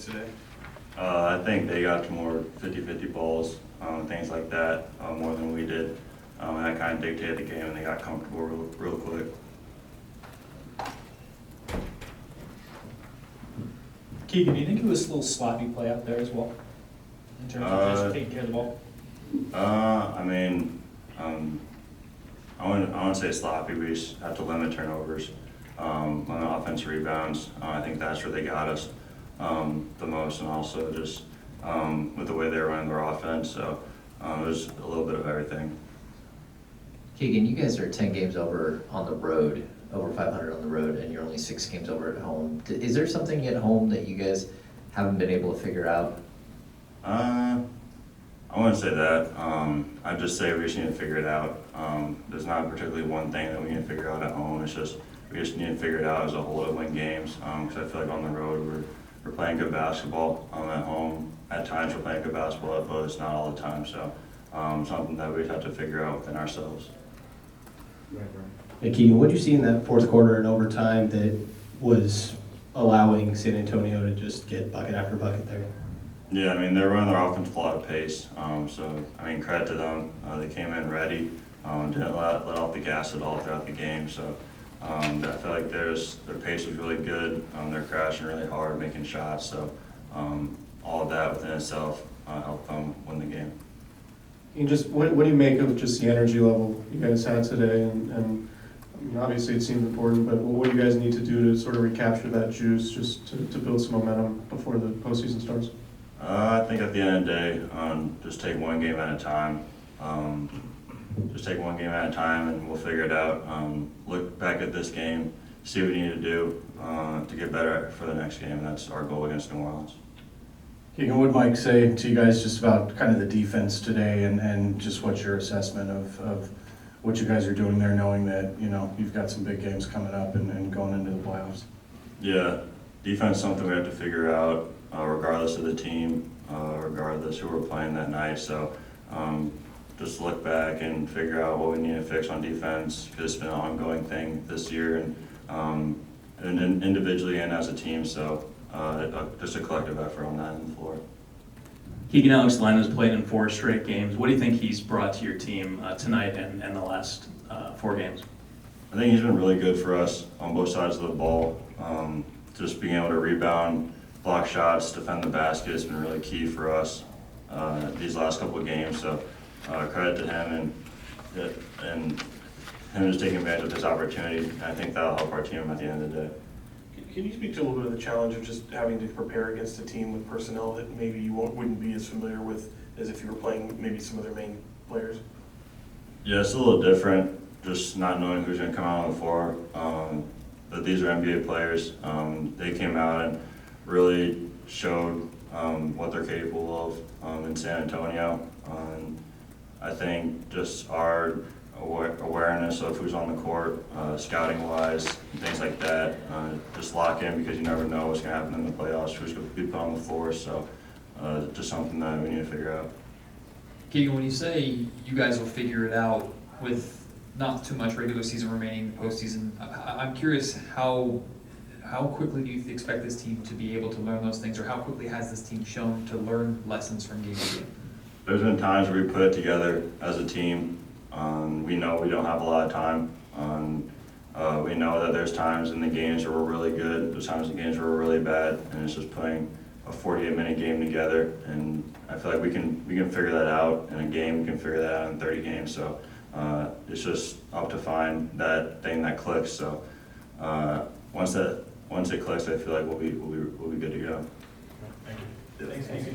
guys today? I think they got to more 50-50 balls, things like that, more than we did. And that kind of dictated the game, and they got comfortable real quick. Keegan, do you think it was a little sloppy play out there as well? In terms of just taking care of the ball? I mean, I wouldn't say sloppy. We just have to limit turnovers, limit offensive rebounds. I think that's where they got us the most, and also just with the way they were running their offense. So it was a little bit of everything. Keegan, you guys are 10 games over on the road, over 500 on the road, and you're only 6 games over at home. Is there something at home that you guys haven't been able to figure out? I wouldn't say that. I'd just say we just need to figure it out. There's not particularly one thing that we need to figure out at home. It's just we just need to figure it out as a whole to win games. Because I feel like on the road we're playing good basketball. At home, at times we're playing good basketball, but it's not all the time. So something that we have to figure out within ourselves. Hey, Keegan, what did you see in that fourth quarter and overtime that was allowing San Antonio to just get bucket after bucket there? Yeah, I mean, they're running their offense a lot of pace. So, I mean, credit to them. They came in ready, didn't let off the gas at all throughout the game. So, I feel like their pace was really good. They're crashing really hard, making shots. So, all of that within itself helped them win the game. And just what do you make of just the energy level you guys had today? And I mean, obviously it seemed important, but what do you guys need to do to sort of recapture that juice, just to build some momentum before the postseason starts? I think at the end of the day, just take one game at a time. Just take one game at a time, and we'll figure it out. Look back at this game, see what we need to do to get better for the next game. And that's our goal against New Orleans. Keegan, what did Mike say to you guys just about kind of the defense today and just what's your assessment of what you guys are doing there, knowing that, you know, you've got some big games coming up and going into the playoffs? Yeah, defense is something we have to figure out regardless of the team, regardless who we're playing that night. So just look back and figure out what we need to fix on defense, because it's been an ongoing thing this year, and individually and as a team. So just a collective effort on that on the floor. Keegan Alexander has played in 4 straight games. What do you think he's brought to your team tonight and the last 4 games? I think he's been really good for us on both sides of the ball. Just being able to rebound, block shots, defend the basket has been really key for us these last couple of games. So credit to him and him just taking advantage of this opportunity. And I think that'll help our team at the end of the day. Can you speak to a little bit of the challenge of just having to prepare against a team with personnel that maybe you wouldn't be as familiar with as if you were playing maybe some of their main players? Yeah, it's a little different, just not knowing who's going to come out on the floor. But these are NBA players. They came out and really showed what they're capable of in San Antonio. I think just our awareness of who's on the court, scouting-wise, and things like that, just lock in, because you never know what's going to happen in the playoffs, who's going to be put on the floor. So just something that we need to figure out. Keegan, when you say you guys will figure it out with not too much regular season remaining in the postseason, I'm curious how quickly do you expect this team to be able to learn those things, or how quickly has this team shown to learn lessons from game to game? There's been times where we put it together as a team. We know we don't have a lot of time. We know that there's times in the games where we're really good, there's times in games where we're really bad, and it's just playing a 48-minute game together. And I feel like we can figure that out in a game. We can figure that out in 30 games. So it's just up to find that thing that clicks. So once it clicks, I feel like we'll be good to go. Thank you.